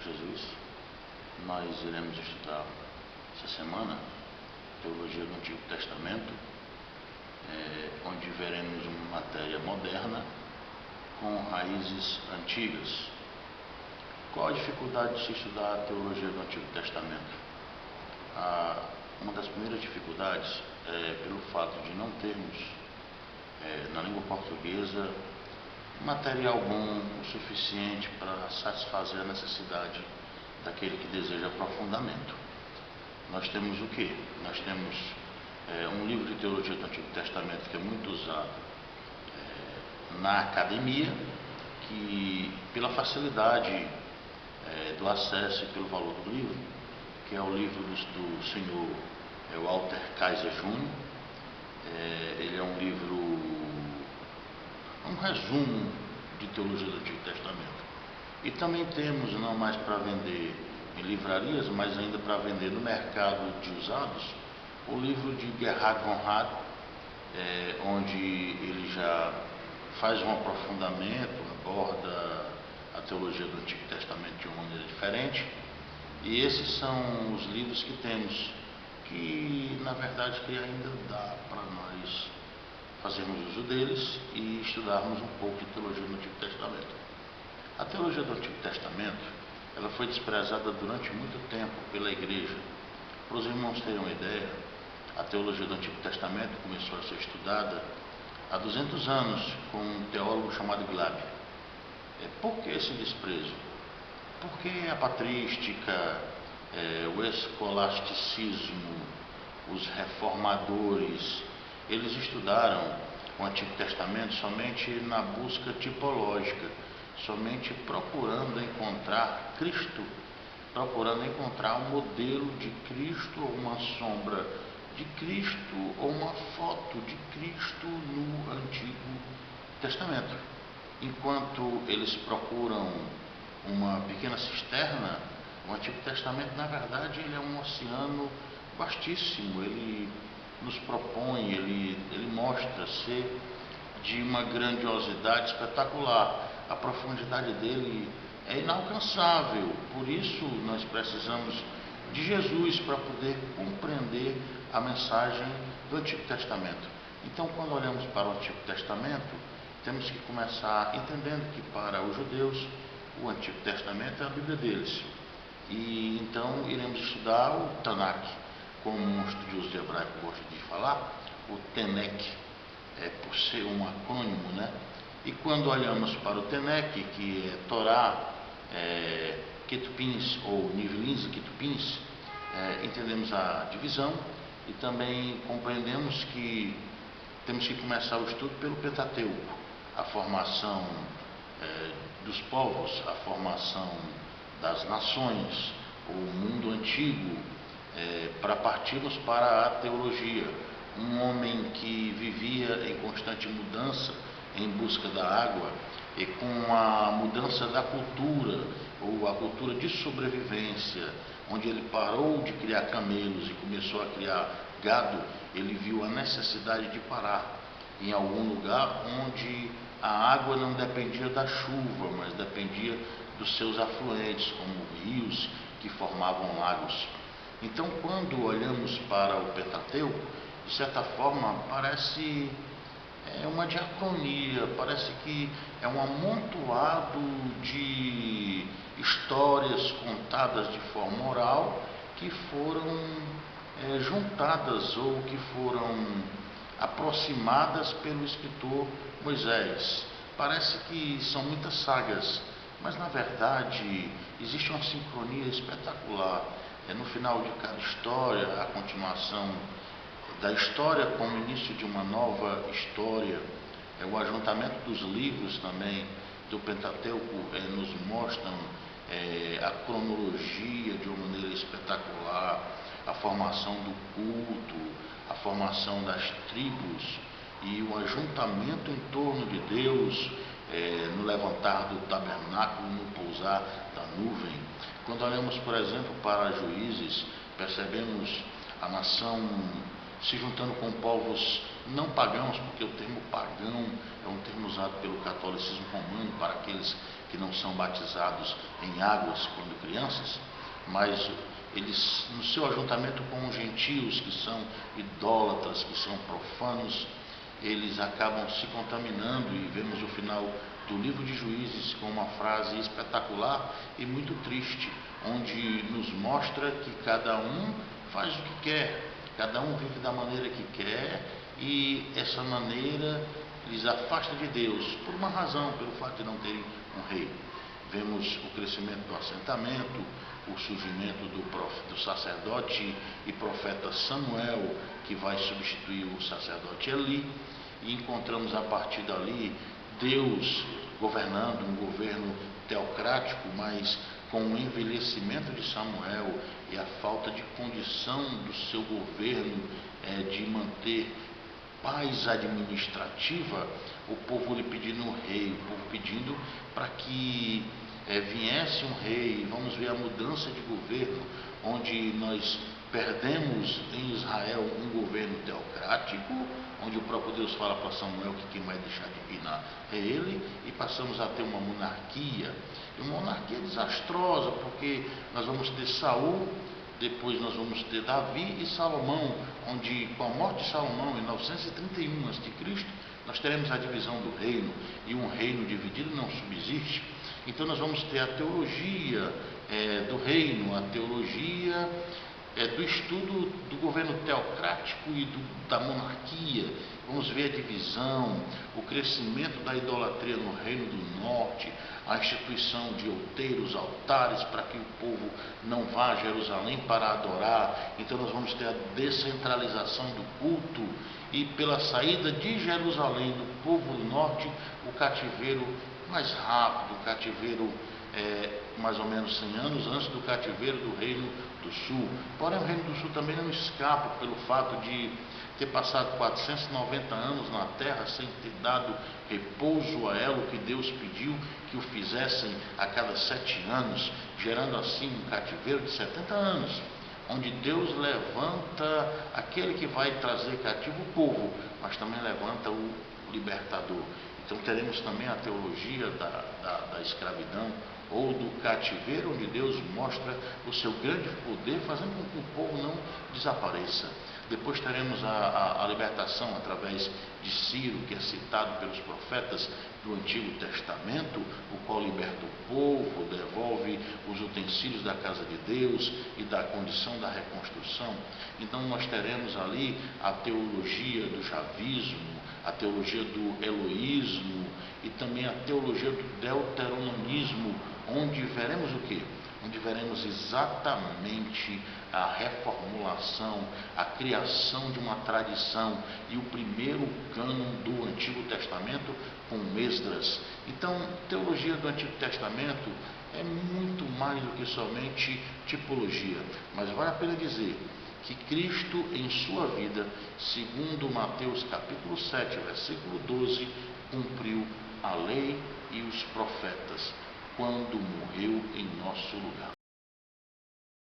Jesus. Nós iremos estudar essa semana Teologia do Antigo Testamento, onde veremos uma matéria moderna com raízes antigas. Qual a dificuldade de se estudar a Teologia do Antigo Testamento? Uma das primeiras dificuldades é pelo fato de não termos na língua portuguesa material bom o suficiente para satisfazer a necessidade daquele que deseja aprofundamento. Nós temos o quê? Nós temos um livro de teologia do Antigo Testamento que é muito usado na academia, que pela facilidade do acesso e pelo valor do livro, que é o livro do senhor Walter Kaiser Jr. Ele é um livro, um resumo de teologia do Antigo Testamento. E também temos, não mais para vender em livrarias, mas ainda para vender no mercado de usados, o livro de Gerhard von Rad, onde ele já faz um aprofundamento, aborda a teologia do Antigo Testamento de uma maneira diferente. E esses são os livros que temos, que na verdade que ainda dá para nós fazermos uso deles e estudarmos um pouco de teologia do Antigo Testamento. A teologia do Antigo Testamento, ela foi desprezada durante muito tempo pela igreja. Para os irmãos terem uma ideia, a teologia do Antigo Testamento começou a ser estudada há 200 anos com um teólogo chamado Glabe. Por que esse desprezo? Porque a patrística, o escolasticismo, os reformadores, eles estudaram o Antigo Testamento somente na busca tipológica, somente procurando encontrar Cristo, procurando encontrar um modelo de Cristo, ou uma sombra de Cristo, ou uma foto de Cristo no Antigo Testamento. Enquanto eles procuram uma pequena cisterna, o Antigo Testamento, na verdade, ele é um oceano vastíssimo. Ele nos propõe, ele mostra ser de uma grandiosidade espetacular. A profundidade dele é inalcançável. Por isso nós precisamos de Jesus para poder compreender a mensagem do Antigo Testamento. Então, quando olhamos para o Antigo Testamento, temos que começar entendendo que para os judeus o Antigo Testamento é a Bíblia deles. E então iremos estudar o Tanakh, como um estudioso de hebraico gosta de falar, o Tenek, por ser um acrônimo, né? E quando olhamos para o Tenek, que é Torá, Ketupins ou Nivilins e Ketupins, entendemos a divisão e também compreendemos que temos que começar o estudo pelo Pentateuco, a formação dos povos, a formação das nações, o mundo antigo, para partirmos para a teologia. Um homem que vivia em constante mudança, em busca da água, e com a mudança da cultura, ou a cultura de sobrevivência, onde ele parou de criar camelos e começou a criar gado, ele viu a necessidade de parar em algum lugar onde a água não dependia da chuva, mas dependia dos seus afluentes, como rios que formavam lagos. Então, quando olhamos para o Pentateuco, de certa forma, parece uma diacronia, parece que é um amontoado de histórias contadas de forma oral que foram juntadas ou que foram aproximadas pelo escritor Moisés. Parece que são muitas sagas, mas na verdade existe uma sincronia espetacular. No final de cada história, a continuação da história como início de uma nova história. O ajuntamento dos livros também do Pentateuco nos mostram a cronologia de uma maneira espetacular, a formação do culto, a formação das tribos e o ajuntamento em torno de Deus, no levantar do tabernáculo, no pousar da nuvem. Quando olhamos, por exemplo, para Juízes, percebemos a nação se juntando com povos não pagãos, porque o termo pagão é um termo usado pelo catolicismo romano para aqueles que não são batizados em águas quando crianças, mas eles, no seu ajuntamento com os gentios, que são idólatras, que são profanos, eles acabam se contaminando, e vemos o final do livro de Juízes com uma frase espetacular e muito triste, onde nos mostra que cada um faz o que quer, cada um vive da maneira que quer, e essa maneira lhes afasta de Deus, por uma razão, pelo fato de não terem um rei. Vemos o crescimento do assentamento, o surgimento do sacerdote e profeta Samuel, que vai substituir o sacerdote Eli, e encontramos a partir dali Deus governando, um governo teocrático, mas com o envelhecimento de Samuel e a falta de condição do seu governo de manter paz administrativa, o povo lhe pedindo um rei, o povo pedindo para que viesse um rei. Vamos ver a mudança de governo, onde nós perdemos em Israel um governo teocrático, onde o próprio Deus fala para Samuel que quem vai deixar de reinar é ele, e passamos a ter uma monarquia, e uma monarquia desastrosa, porque nós vamos ter Saul, depois nós vamos ter Davi e Salomão, onde com a morte de Salomão em 931 a.C., nós teremos a divisão do reino, e um reino dividido não subsiste. Então nós vamos ter a teologia do reino, a teologia do estudo do governo teocrático e da monarquia. Vamos ver a divisão, o crescimento da idolatria no Reino do Norte, a instituição de outeiros, altares, para que o povo não vá a Jerusalém para adorar. Então nós vamos ter a descentralização do culto, e pela saída de Jerusalém do povo do Norte, o cativeiro mais rápido, o cativeiro mais ou menos 100 anos antes do cativeiro do Reino do Sul. Porém, o Reino do Sul também não escapa pelo fato de ter passado 490 anos na terra sem ter dado repouso a ela, o que Deus pediu que o fizessem a cada 7 anos, gerando assim um cativeiro de 70 anos, onde Deus levanta aquele que vai trazer cativo o povo, mas também levanta o libertador. Então teremos também a teologia da escravidão ou do cativeiro, onde Deus mostra o seu grande poder, fazendo com que o povo não desapareça. Depois teremos a libertação através de Ciro, que é citado pelos profetas do Antigo Testamento, o qual liberta o povo, devolve os utensílios da casa de Deus e da condição da reconstrução. Então nós teremos ali a teologia do javismo, a teologia do eloísmo e também a teologia do deuteronomismo, onde veremos o quê? Onde veremos exatamente a reformulação, a criação de uma tradição e o primeiro cânon do Antigo Testamento com Esdras. Então, teologia do Antigo Testamento é muito mais do que somente tipologia, mas vale a pena dizer que Cristo em sua vida, segundo Mateus capítulo 7, versículo 12, cumpriu a lei e os profetas, quando morreu em nosso lugar.